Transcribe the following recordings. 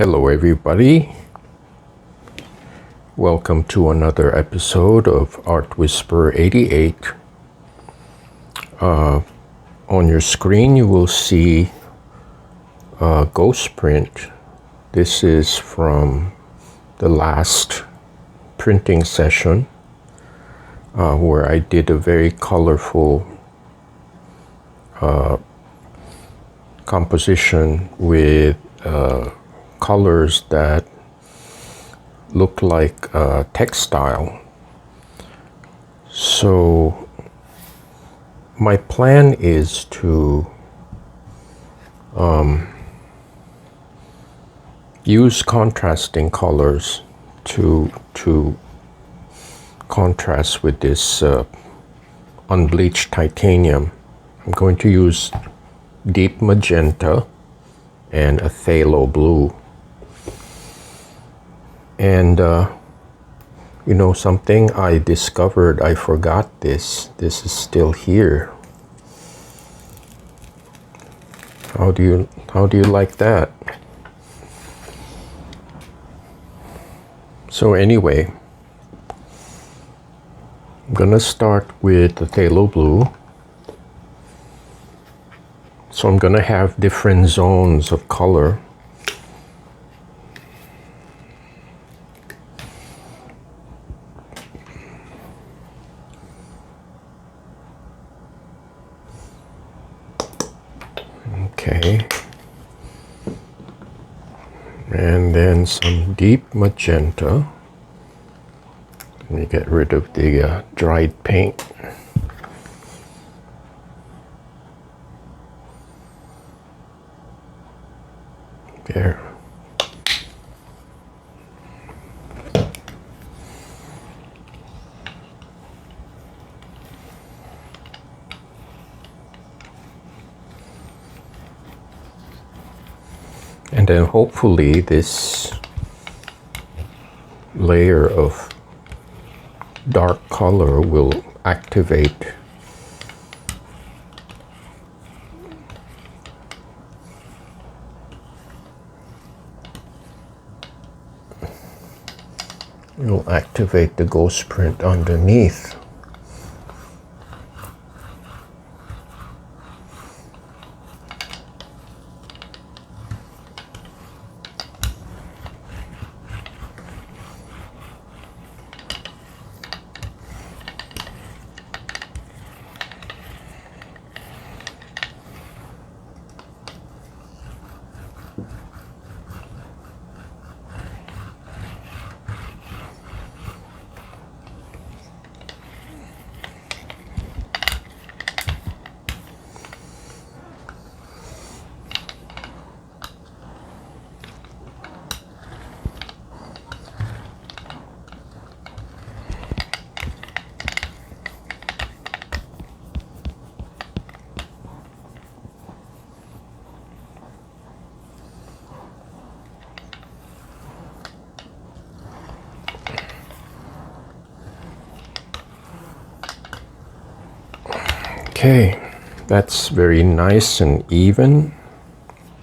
Hello everybody, welcome to another episode of Art Whisperer 88. On your screen you will see a ghost print. This is from the last printing session where I did a very colorful composition with colors that look like textile. So my plan is to use contrasting colors to contrast with this unbleached titanium. I'm going to use deep magenta and a phthalo blue. And you know something, I discovered I forgot this. This is still here. How do you like that? So anyway, I'm gonna start with the phthalo blue. So I'm gonna have different zones of color. Okay, and then some deep magenta. Let me get rid of the dried paint. There. And then hopefully this layer of dark color will activate the ghost print underneath. Okay, that's very nice and even.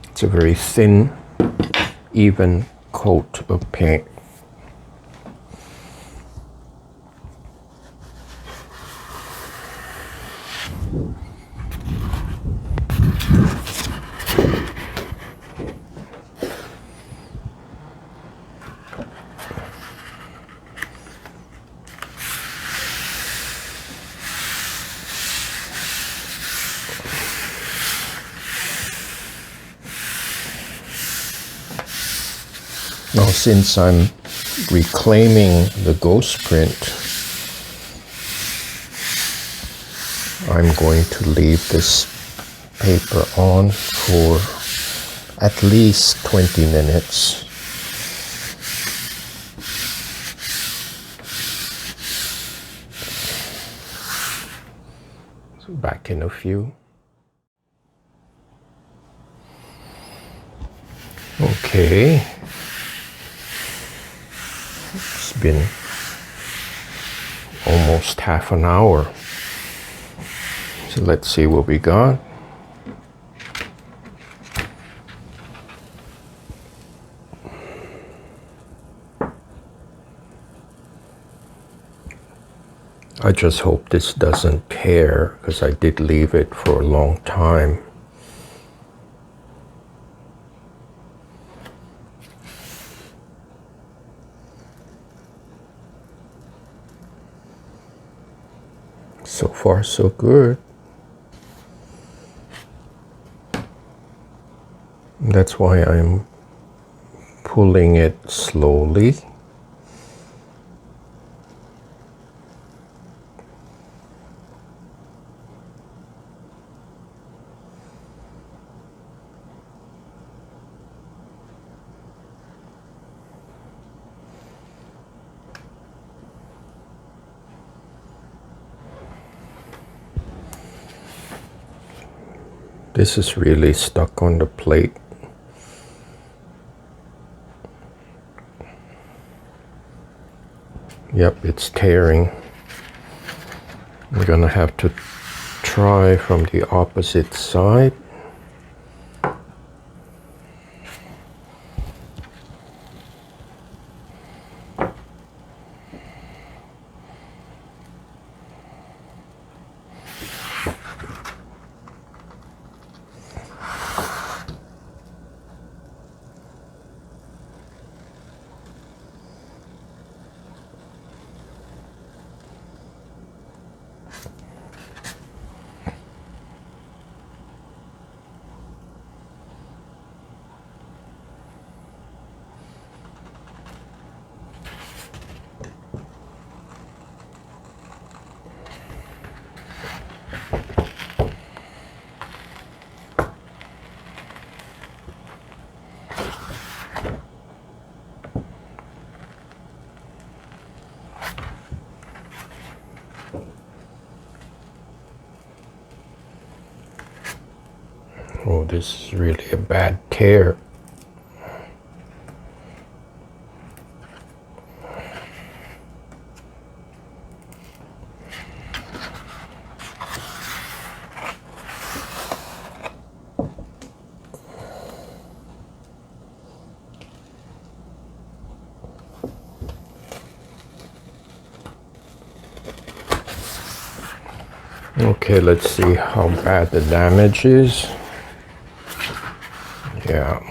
It's a very thin, even coat of paint. Now, since I'm reclaiming the ghost print, I'm going to leave this paper on for at least 20 minutes. So back in a few. Okay. It's been almost half an hour. So let's see what we got. I just hope this doesn't tear, because I did leave it for a long time. So far, so good. That's why I'm pulling it slowly. This is really stuck on the plate. Yep, it's tearing. We're gonna have to try from the opposite side. Oh, this is really a bad tear. Okay, let's see how bad the damage is. Yeah,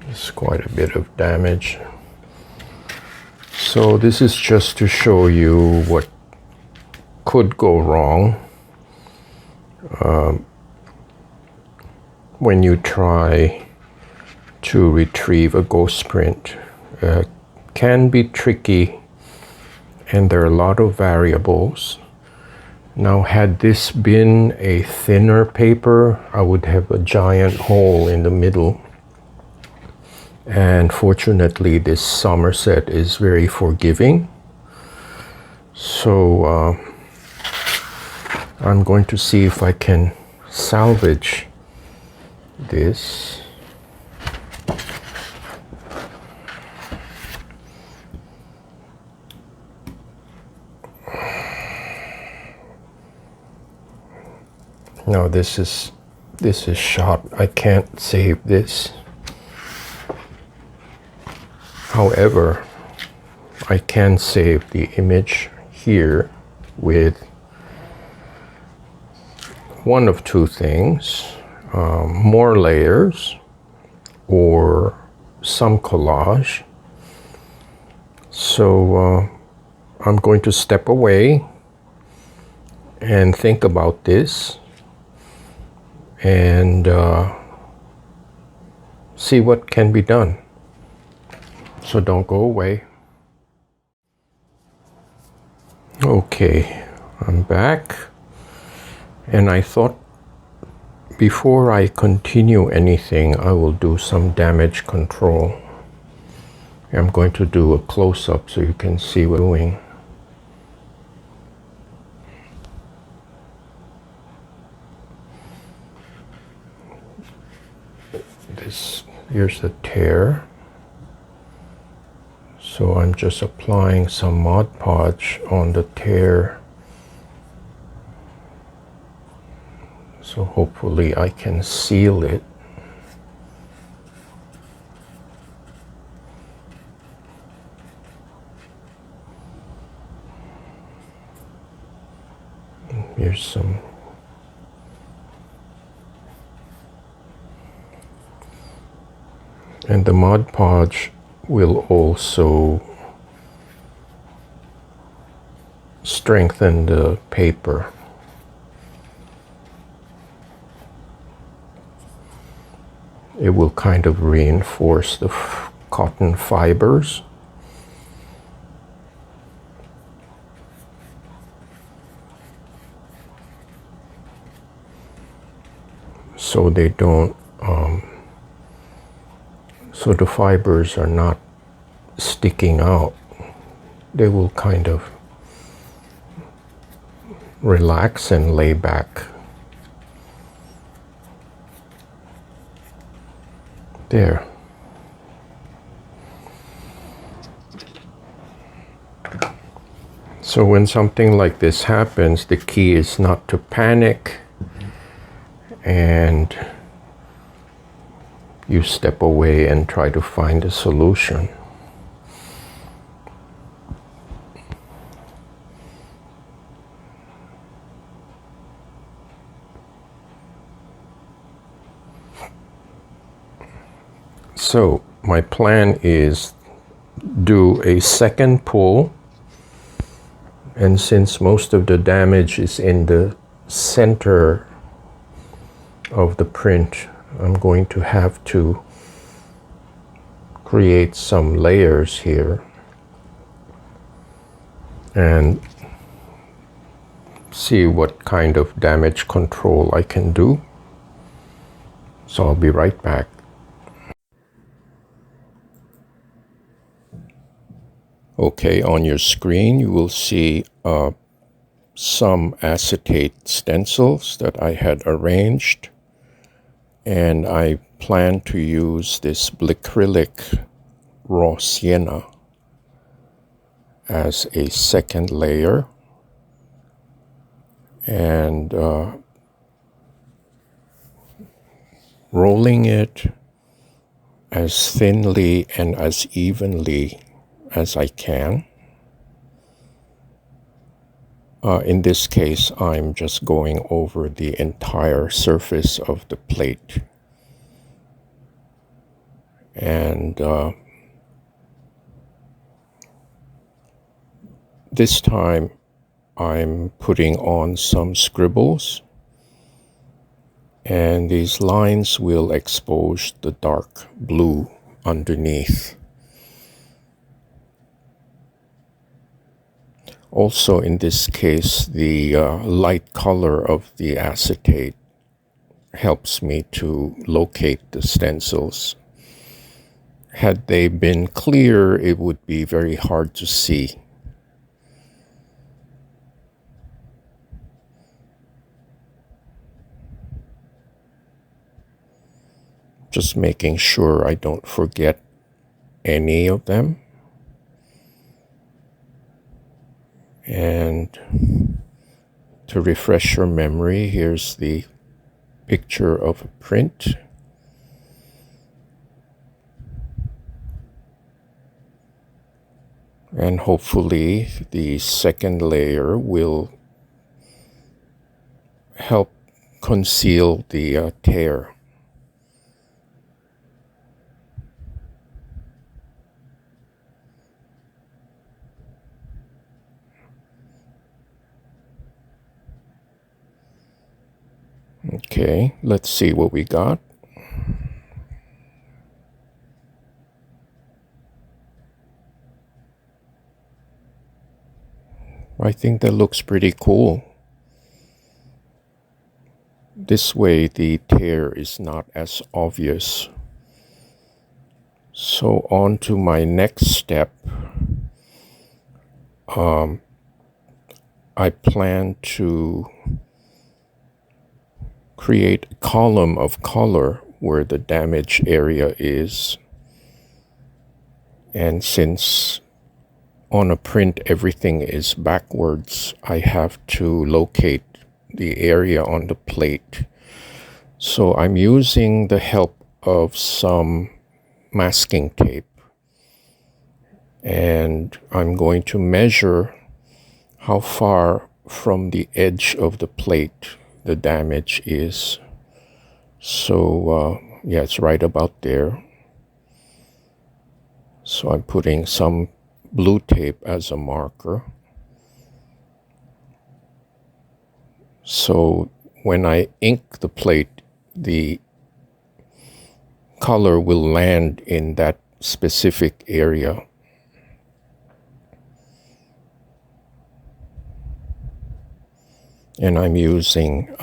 it's quite a bit of damage. So this is just to show you what could go wrong when you try to retrieve a ghost print. Can be tricky, and there are a lot of variables. Now, had this been a thinner paper, I would have a giant hole in the middle. And fortunately, this Somerset is very forgiving. So I'm going to see if I can salvage this. No, this is shot. I can't save this. However, I can save the image here with one of two things, more layers or some collage. So I'm going to step away and think about this and see what can be done. So don't go away. Okay, I'm back, and I thought before I continue anything, I will do some damage control. I'm going to do a close-up so you can see what I'm doing. Here's the tear. So I'm just applying some Mod Podge on the tear. So hopefully I can seal it. Here's some. And the Mod Podge will also strengthen the paper. It will kind of reinforce the cotton fibers. So they don't, so the fibers are not sticking out. They will kind of relax and lay back. There. So when something like this happens, the key is not to panic, and you step away and try to find a solution. So my plan is do a second pull, and since most of the damage is in the center of the print, I'm going to have to create some layers here and see what kind of damage control I can do. So I'll be right back. Okay, on your screen you will see some acetate stencils that I had arranged, and I plan to use this Blickcrylic raw sienna as a second layer, and rolling it as thinly and as evenly as I can. In this case, I'm just going over the entire surface of the plate. And this time I'm putting on some scribbles, and these lines will expose the dark blue underneath. Also, in this case, the light color of the acetate helps me to locate the stencils. Had they been clear, it would be very hard to see. Just making sure I don't forget any of them. And to refresh your memory, here's the picture of a print. And hopefully the second layer will help conceal the tear. Okay, let's see what we got. I think that looks pretty cool. This way the tear is not as obvious. So on to my next step. I plan to create a column of color where the damage area is. And since on a print everything is backwards, I have to locate the area on the plate. So I'm using the help of some masking tape, and I'm going to measure how far from the edge of the plate the damage is. So yeah, it's right about there. So I'm putting some blue tape as a marker. So when I ink the plate, the color will land in that specific area. And I'm using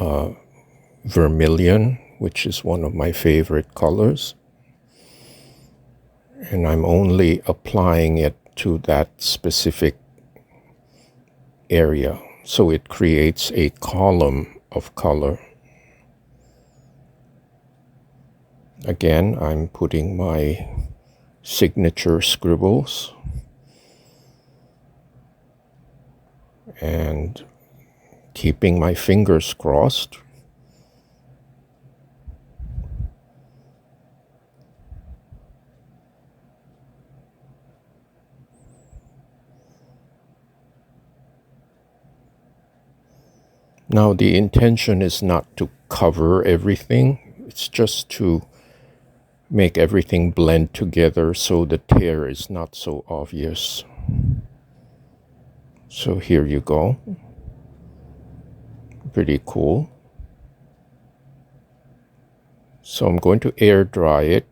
vermilion, which is one of my favorite colors. And I'm only applying it to that specific area. So it creates a column of color. Again, I'm putting my signature scribbles and keeping my fingers crossed. Now the intention is not to cover everything, it's just to make everything blend together so the tear is not so obvious. So here you go. Pretty cool. So I'm going to air dry it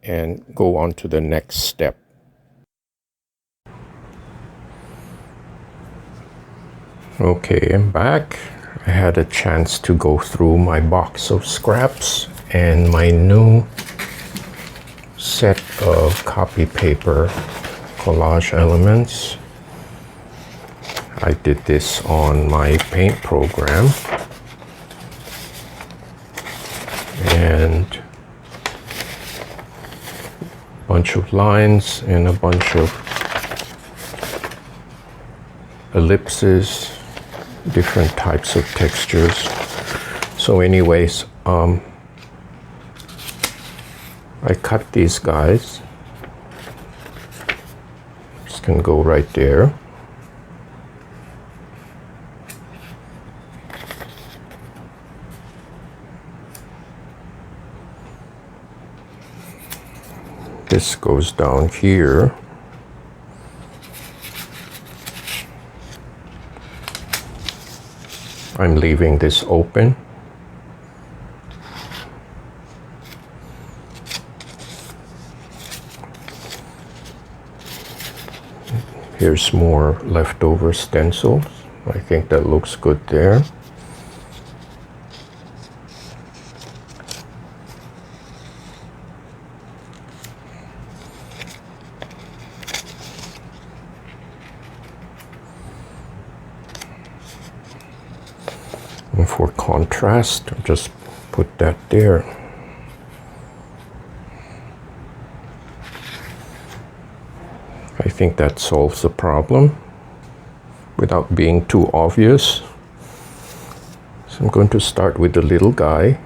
and go on to the next step. Okay, I'm back. I had a chance to go through my box of scraps and my new set of copy paper collage elements. I did this on my paint program, and a bunch of lines and a bunch of ellipses, different types of textures. So anyways, I cut these guys. Just can go right there. This goes down here. I'm leaving this open. Here's more leftover stencils. I think that looks good there. And for contrast, I'll just put that there. I think that solves the problem without being too obvious. So I'm going to start with the little guy.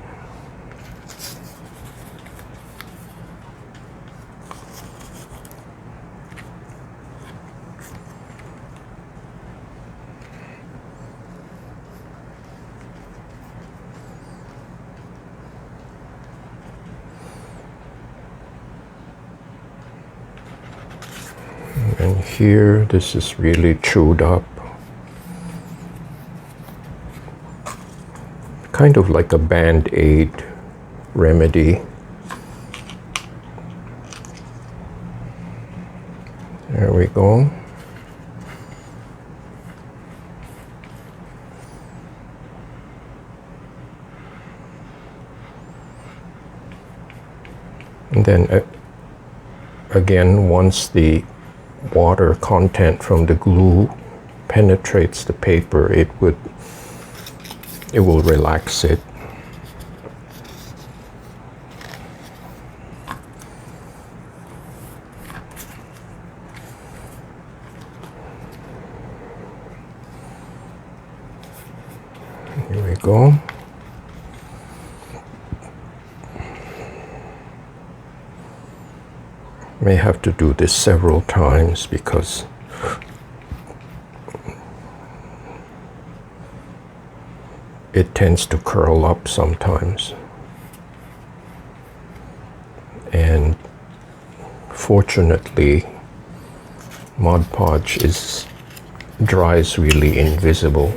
And here, this is really chewed up. Kind of like a Band-Aid remedy. There we go. And then again, once the water content from the glue penetrates the paper, it will relax it. Here we go. May have to do this several times because it tends to curl up sometimes. And fortunately, Mod Podge dries really invisible.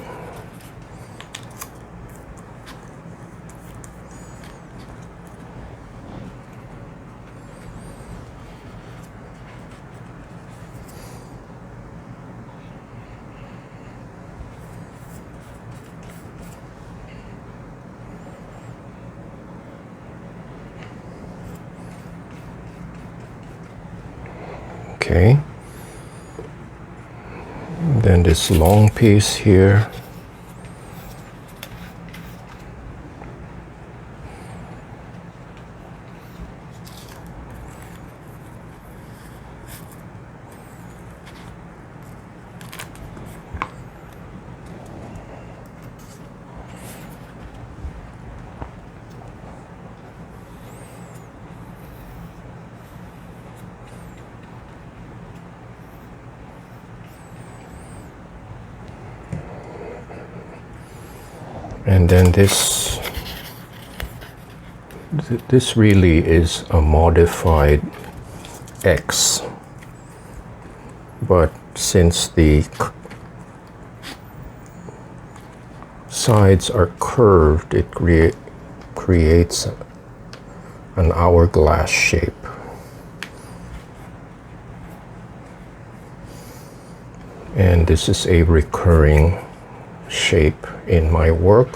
Okay, then this long piece here, and then this really is a modified X, but since the sides are curved, it creates an hourglass shape. And this is a recurring shape in my work.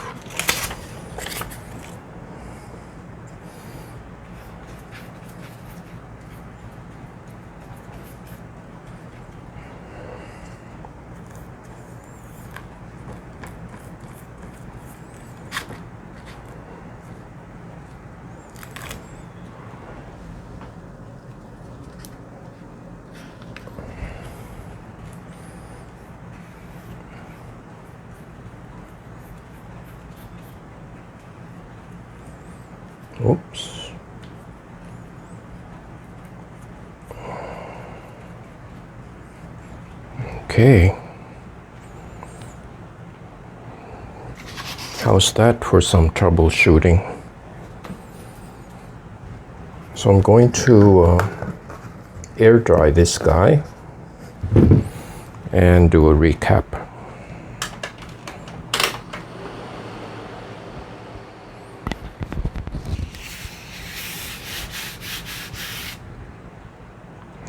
Oops. Okay. How's that for some troubleshooting? So I'm going to air dry this guy and do a recap.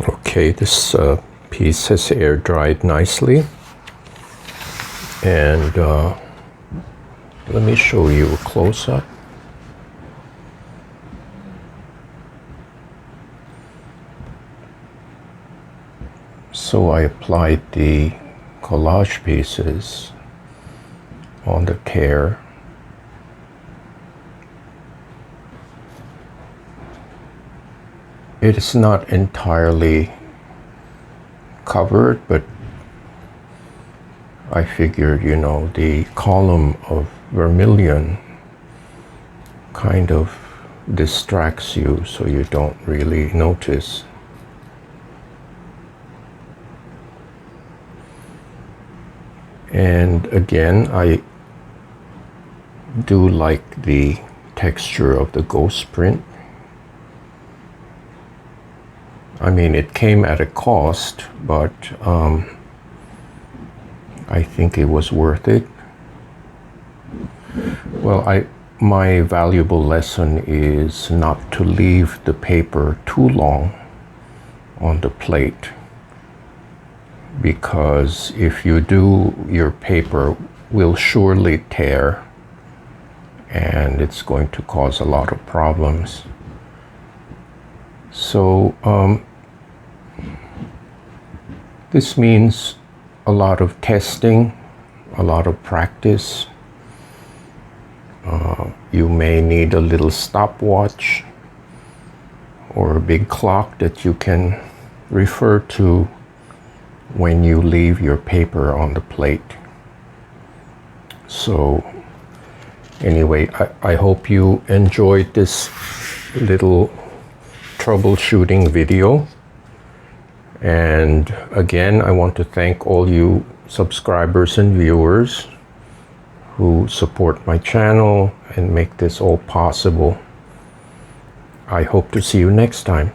Okay, this piece has air dried nicely, and let me show you a close-up. So I applied the collage pieces on the tear. It is not entirely covered, but I figured, you know, the column of vermilion kind of distracts you, so you don't really notice. And again, I do like the texture of the ghost print. I mean, it came at a cost, but I think it was worth it. Well, my valuable lesson is not to leave the paper too long on the plate, because if you do, your paper will surely tear and it's going to cause a lot of problems. So this means a lot of testing, a lot of practice. You may need a little stopwatch or a big clock that you can refer to when you leave your paper on the plate. So anyway, I hope you enjoyed this little troubleshooting video. And again, I want to thank all you subscribers and viewers who support my channel and make this all possible. I hope to see you next time.